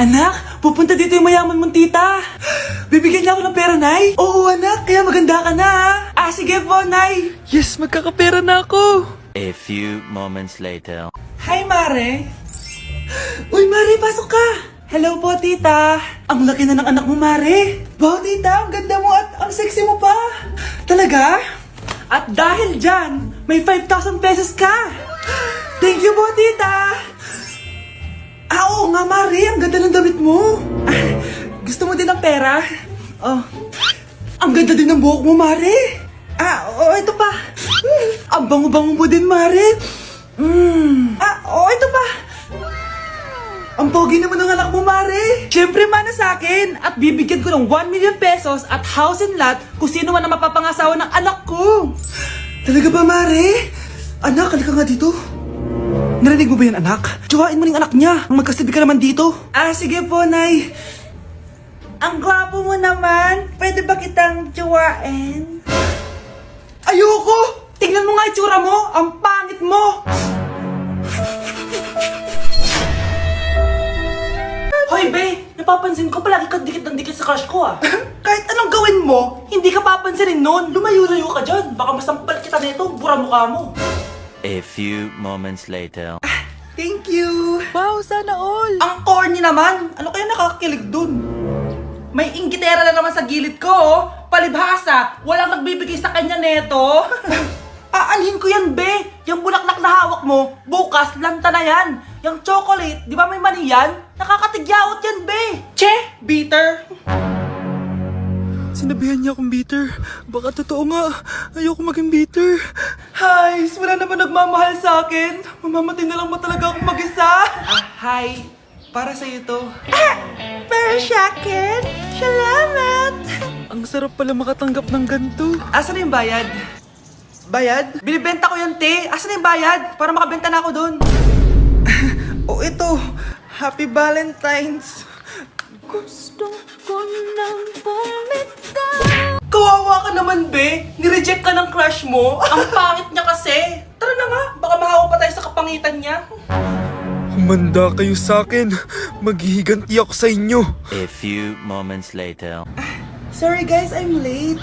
Anak, pupunta dito yung mayaman mong tita. Bibigyan niya ako ng pera, Nay. Oo, anak, kaya maganda ka na. Sige po, Nay. Yes, magkakapera na ako. A few moments later. Hi, Mare. Uy, Mare, pasok ka. Hello po, tita. Ang laki na ng anak mo, Mare. Wow, tita, ang ganda mo at ang sexy mo pa. Talaga? At dahil dyan, may 5,000 pesos ka. Thank you po, tita. Oo nga, Mare, ang ganda ng damit mo. Gusto mo din ng pera? Oh, ang ganda din ng buhok mo, Mare. Ito pa. Ang bango-bango mo din, Mare. Ito pa. Ang pogi naman ng anak mo, Mare. Siyempre, mana sa akin. At bibigyan ko ng 1 million pesos at house and lot kung sino man ang mapapangasawa ng anak ko. Talaga ba, Mare? Anak, halika nga dito. Narinig mo ba yan, anak? Tsuhain mo ng anak niya. Ang magkasabi ka naman dito. Sige po, Nay. Ang gwapo mo naman. Pwede ba kitang tsuhain? Ayoko! Tingnan mo nga itsura mo. Ang pangit mo. Hoy, be! Napapansin ko palagi ka dikit ng dikit sa crush ko, Kahit anong gawin mo, hindi ka papansinin nun. Lumayo-layo ka dyan. Baka masampal kita nito. Bura mukha mo. A few moments later. Thank you! Wow, sana all! Ang corny naman! Ano kaya nakakakilig dun? May inggitera na naman sa gilid ko, Palibhasa, walang nagbibigay sa kanya neto. Aanhin ko yan, be! Yung bulaklak na hawak mo, bukas, lanta na yan. Yung chocolate, di ba may mani yan? Nakakatigyawat yan, be! Che! Bitter! Sinabihan niya akong bitter. Baka totoo nga. Ayoko maging bitter. Hi! Wala naman nagmamahal sa akin. Mamamatay na lang ba talaga akong mag-isa? Hi! Para sa'yo to. Para sa akin? Salamat! Ang sarap pala makatanggap ng ganito. Asan na yung bayad? Bayad? Binibenta ko yan, te. Asan na yung bayad? Para makabenta na ako dun. Ito. Happy Valentine's. Gusto ko nang bumitaw. Kawawa ka naman, be. Nireject ka ng crush mo. Ang pangit niya kasi. Tara na nga. Baka mahawa pa tayo sa kapangitan niya. Humanda kayo sa akin. Maghihiganti ako sa inyo. A few moments later. Sorry guys, I'm late.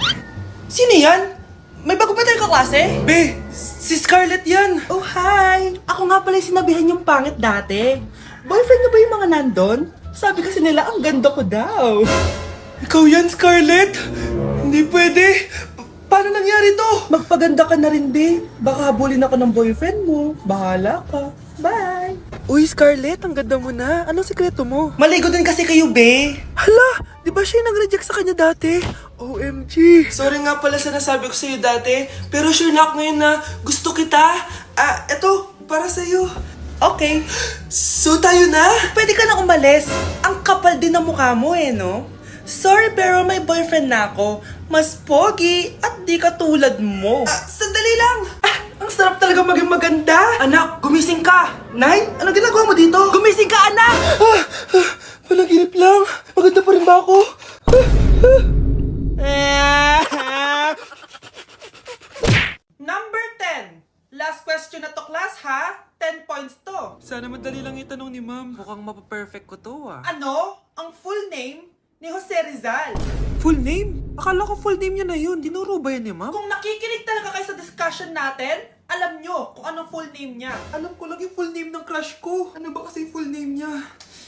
Sino yan? May bago ba tayong kaklase? Be, si Scarlett yan. Oh, hi. Ako nga pala yung sinabihan yung pangit dati. Boyfriend na ba yung mga nandun? Sabi kasi nila, ang ganda ko daw. Ikaw yan, Scarlett? Hindi pwede. Paano nangyari to? Magpaganda ka na rin, be. Baka habulin ako ng boyfriend mo. Bahala ka. Bye. Uy, Scarlett, ang ganda mo na. Anong sekreto mo? Maligo din kasi kayo, be. Hala, di ba siya yung nag-reject sa kanya dati? OMG. Sorry nga pala sa nasabi ko sa'yo dati, pero sure na ako ngayon na gusto kita. Eto, para sa'yo. Okay. So tayo na? Pwede ka na umalis. Ang kapal din ng mukha mo no? Sorry pero may boyfriend na ako. Mas pogi at di katulad mo. Sandali lang. Ang sarap talaga maging maganda. Anak, gumising ka. Nay, ano ginagawa mo dito? Gumising ka, anak! Panaginip lang. Maganda pa rin ba ako? Number 10. Last question na to, class, ha? 10 points to. Sana madali lang itanong ni ma'am. Mukhang mapaperfect ko to Ano? Ang full name ni Jose Rizal. Full name? Akala ko full name niya na yun. Dinuro ba yan ni ma'am? Kung nakikinig talaga kayo sa discussion natin, alam nyo kung anong full name niya. Alam ko lang yung full name ng crush ko. Ano ba kasi full name niya?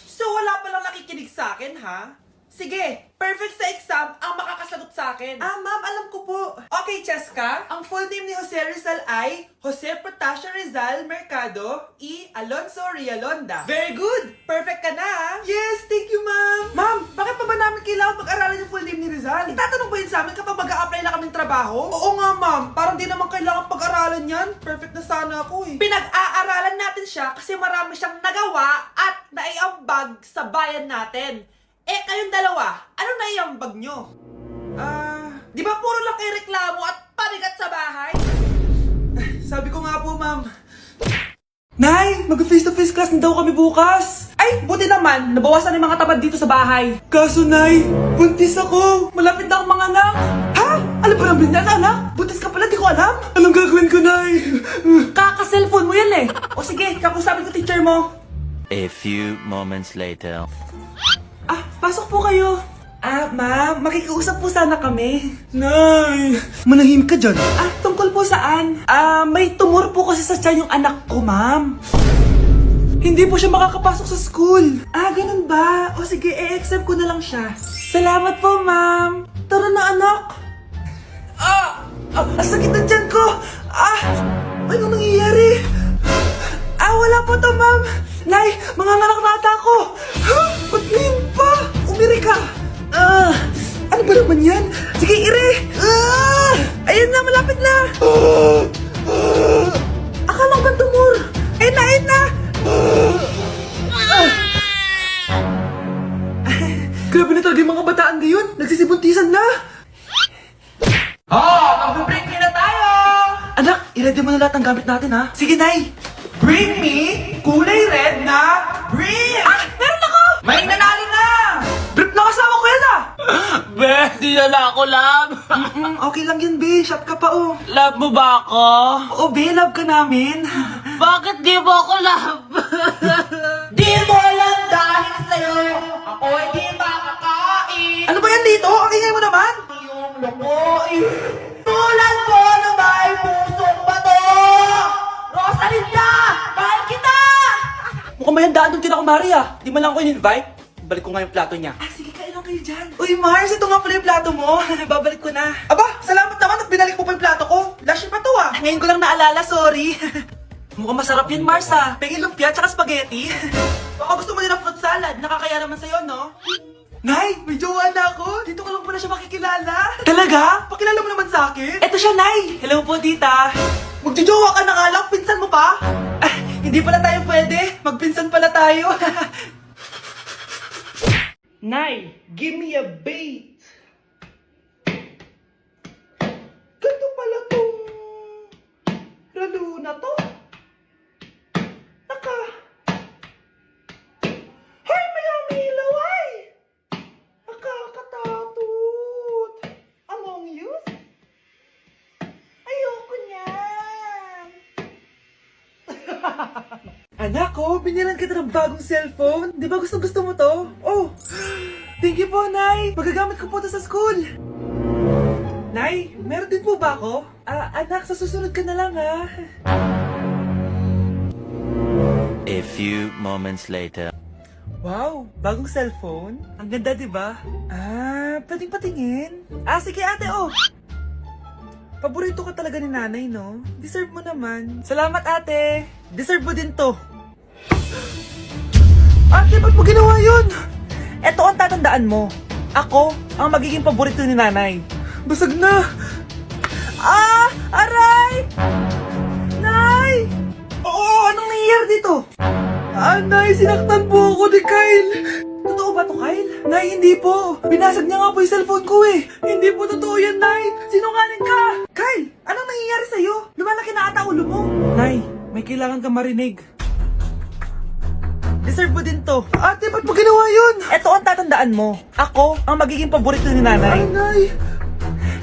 So wala palang nakikinig sa akin, ha? Sige, perfect sa exam ang makakasagot sa akin. Ma'am, alam ko po. Okay, Cheska, ang full name ni Jose Rizal ay Jose Protasio Rizal Mercado y Alonso Rialonda. Very good! Perfect ka na, ha? Yes, thank you, ma'am. Ma'am, bakit pa ba namin kailangan pag-aralan yung full name ni Rizal? Itatanong ba yun sa amin kapag mag-a-apply na kaming trabaho? Oo nga, ma'am. Parang di naman kailangan pag-aralan yan. Perfect na sana ako, eh. Pinag-aaralan natin siya kasi marami siyang nagawa at naiambag sa bayan natin. Kayong dalawa, ano naiambag nyo? Di ba puro lang kayo reklamo at pabigat sa bahay? Sabi ko nga po, ma'am. Nay, mag-face-to-face class na daw kami bukas. Ay, buti naman, nabawasan yung mga tamad dito sa bahay. Kaso, Nay, buntis ako. Malapit na akong mga anak. Ha? Alam ba namin yan, anak? Buntis ka pala, di ko alam. Anong gagawin ko, Nay? Kaka-cellphone mo yan O sige, kakusapin ko teacher mo. A few moments later. Pasok po kayo. Ma'am, makikiusap po sana kami. Nay, manahimik ka dyan. Tungkol po saan? May tumor po kasi sa tiyan yung anak ko, ma'am. Hindi po siya makakapasok sa school. Ganun ba? O sige, i-accept ko na lang siya. Salamat po, ma'am. Tara na, anak. Ang sakit ng tiyan ko. Anong nangyayari? Wala po to, ma'am. Nay, manganganak na ata ako. Ba't ngayon pa? Umiri ka. Ano ba naman yan? Sige, ire. Ayan na, malapit na. Akala ko ba tumor? Ayun na. Grabe na talaga yung mga bataan ngayon. Nagsisibuntisan na. Mag-break na tayo. Anak, i-ready mo na lahat ng gamit natin, ha? Sige, Nay. Bring me kulay red na brief. Meron ako. May nanalo na. Brief na kasama ko yan, Be, di na ako love. Okay lang yan, Be. Shot ka pa, oh. Love mo ba ako? Oo, Be. Love ka namin. Bakit di mo ako love? Di mo alam dahil sa'yo ako hindi makakain. Ano ba yan dito? Ang ingay mo naman. Yung lumoy. Tulad mo na may pusong bato. Rosalinda! Mahal kita! Mukhang may handaan doon kina Kumari, Di man lang ako in-invite. Balik ko nga yung plato niya. Sige, kain lang kayo dyan. Uy, Mars, ito nga pala yung plato mo. Babalik ko na. Aba, salamat naman at binalik mo pa yung plato ko. Last year pa to, Ngayon ko lang naalala, sorry. Mukhang masarap yan, Mars, Pengin lumpia tsaka spaghetti. Baka gusto mo din ng fruit salad. Nakakaya naman sa'yo, no? Nay, may jowa na ako. Dito ko lang pala siya makikilala. Talaga? Pakilala mo naman sa akin. Eto siya, Nay. Hello po, tita. Magjojowa ka na nga lang. Pinsan mo pa? Hindi pala tayo pwede. Magpinsan pala tayo. Nay, give me a bait. Ganito pala tong lalo na to. Hoy, mayami ilaway! Nakakatatot. Among Us? Ayoko niyan. Anak ko, binilan kita ng bagong cellphone. Di ba gusto mo to? Oh, thank you po, Nay. Magagamit ko po to sa school. Nay, meron din po ba ako? Anak, sa susunod ka na lang, A few moments later. Wow, bagong cellphone? Ang ganda, di ba? Pwedeng patingin? Sige ate, Paborito ka talaga ni nanay, no? Deserve mo naman. Salamat, ate. Deserve mo din to. Ate, ba't mo ginawa yun? Eto ang tatandaan mo. Ako ang magiging paborito ni nanay. Basag na. Aray! Nay! Anong nangyayari dito? Nay, sinaktan po ako ni Kyle. Totoo ba to, Kyle? Nay, hindi po. Binasag niya nga po yung cellphone ko, Hindi po totoo yan, Nay. Sinungaling ka. Kyle, anong nangyayari sa'yo? Lumalaki na ata ulo mo. Nay, may kailangan kang marinig. Deserve mo din to. Ate, ba't mo ginawa yun? Eto ang tatandaan mo. Ako ang magiging paborito ni nanay. Nay.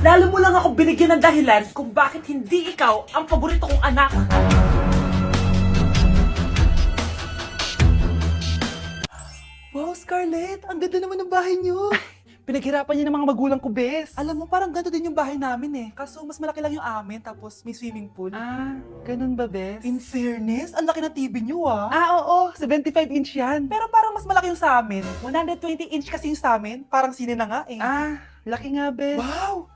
Lalo mo lang ako binigyan ng dahilan kung bakit hindi ikaw ang paborito kong anak. Wow, Scarlett! Ang ganda naman ng bahay niyo! Pinaghirapan niya ng mga magulang ko, Bes. Alam mo, parang ganito din yung bahay namin, Kaso mas malaki lang yung amin, tapos may swimming pool. Ganun ba, Bes? In fairness, ang laki na TV niyo, oo. 75-inch yan. Pero parang mas malaki yung sa amin. 120-inch kasi yung sa amin. Parang sine na nga, laki nga, Bes. Wow!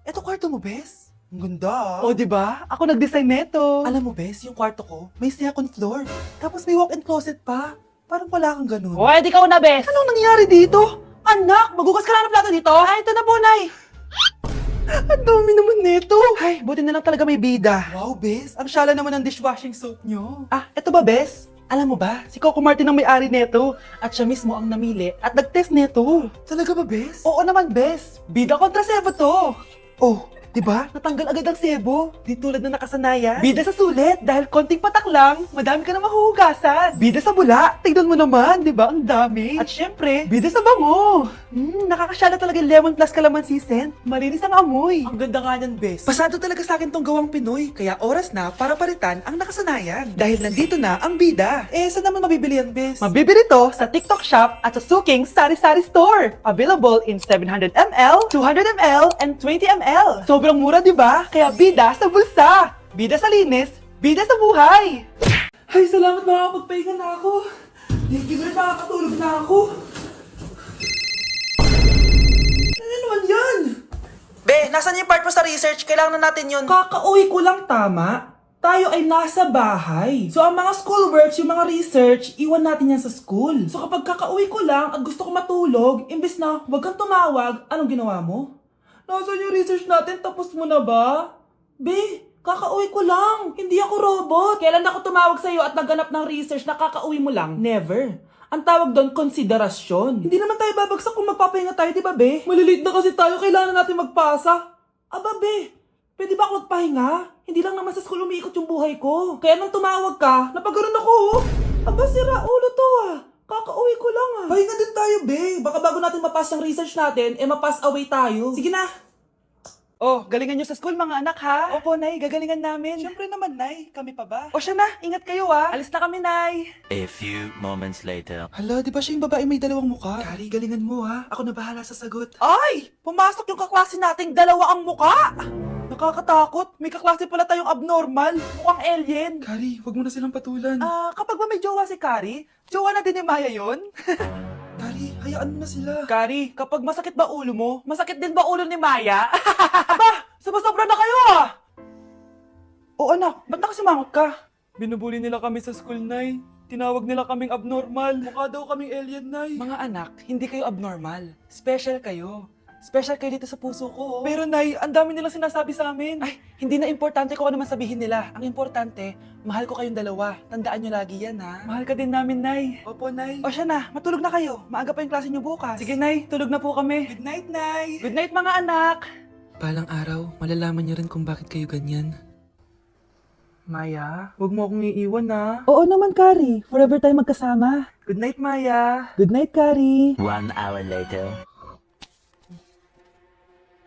Eto kwarto mo, Bes? Ang ganda, O, diba? Ako nag-design neto. Alam mo, Bes, yung kwarto ko, may second floor. Tapos may walk-in closet pa. Parang wala kang ganun. O, edi ka na, bes. Anong nangyari dito? Anak, magugas ka na ng plato dito? Ito na po, Nay. Ang dami naman nito. Ay, buti na lang talaga may bida. Wow, Bes. Ang syala naman ng dishwashing soap nyo. Eto ba, Bes? Alam mo ba, si Coco Martin ang may-ari neto. At siya mismo ang namili at nag-test neto. Talaga ba, Bes? Oo naman, Bes. Bida kontra Sebo to. Oh, Diba? Natanggal agad ang sebo. Di tulad na nakasanayan. Bida sa sulit, dahil konting patak lang, madami ka na mahuhugasan. Bida sa bula, tignan mo naman, diba? Ang dami. At syempre, bida sa bango. Nakakasyala talaga yung lemon plus calamansi scent. Malinis ang amoy. Ang ganda nga niyan, bes. Pasado talaga sa akin tong gawang Pinoy, kaya oras na para palitan ang nakasanayan. Dahil nandito na ang bida. Saan naman mabibili yan, bes? Mabibili to sa TikTok Shop at sa Suking Sari Sari Store. Available in 700 ml, 200 ml, and 20 ml. Sobrang mura, di ba? Kaya bida sa bulsa. Bida sa linis, bida sa buhay. Ay, salamat, makakapagpahinga na ako. Thank you, Lord, makakatulog na ako. Ano naman yan? Be, nasan yung part mo sa research? Kailangan na natin yun. Kakauwi ko lang, tama? Tayo ay nasa bahay. So, ang mga schoolworks, yung mga research, iwan natin yan sa school. So, kapag kakauwi ko lang at gusto ko matulog, imbes na wag kang tumawag, anong ginawa mo? Nasaan yung research natin? Tapos mo na ba? Be, kakauwi ko lang. Hindi ako robot. Kailan ako tumawag sa'yo at nagganap ng research na kakauwi mo lang? Never. Ang tawag doon, konsiderasyon. Hindi naman tayo babagsak kung magpapahinga tayo, di ba, be? Malilate na kasi tayo, kailangan natin magpasa. Aba, be, pwede ba ako magpahinga? Hindi lang naman sa school umiikot yung buhay ko. Kaya nung tumawag ka, napagano'n ako, oh. Aba, sira ulo to, ah. Kakauwi ko lang, ah. Pahinga din tayo, be. Baka bago natin mapass yung research natin, mapass away tayo. Sige na. Oh, galingan nyo sa school, mga anak, ha? Opo, Nay, gagalingan namin. Siyempre naman, Nay. Kami pa ba? O siya na, ingat kayo, ha? Alis na kami, Nay. A few moments later. Hala, di ba siya yung babae may dalawang muka? Kari, galingan mo, ha? Ako na bahala sa sagot. Ay! Pumasok yung kaklase nating dalawa ang muka! Nakakatakot. May kaklase pala tayong abnormal. Mukhang alien. Kari, wag mo na silang patulan. Kapag ba may jowa si Kari, jowa na din ni Maya yun? Kari, hayaan mo na sila. Kari, kapag masakit ba ulo mo, masakit din ba ulo ni Maya? Aba, sobra na kayo ah! Oo anak, ba't nakasimangot ka? Binubuli nila kami sa school, Nay. Tinawag nila kaming abnormal. Mukha daw kaming alien, Nay. Mga anak, hindi kayo abnormal. Special kayo. Special kayo dito sa puso ko. Pero Nay, ang dami nilang sinasabi sa amin. Ay, hindi na importante kung ano man sabihin nila. Ang importante, mahal ko kayong dalawa. Tandaan nyo lagi yan, ha? Mahal ka din namin, Nay. Opo, Nay. O siya na, matulog na kayo. Maaga pa yung klase nyo bukas. Sige, Nay, tulog na po kami. Good night, Nay. Good night, mga anak. Balang araw, malalaman niyo rin kung bakit kayo ganyan. Maya, huwag mo akong iiwan, ha? Oo naman, Kari. Forever tayo magkasama. Good night, Maya. Good night, Kari. 1 hour later.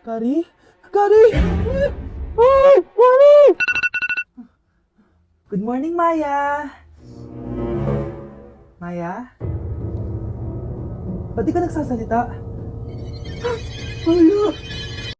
Kari? Kari! Ay! Kari! Good morning, Maya! Maya? Ba't di ka nagsasalita? Maya!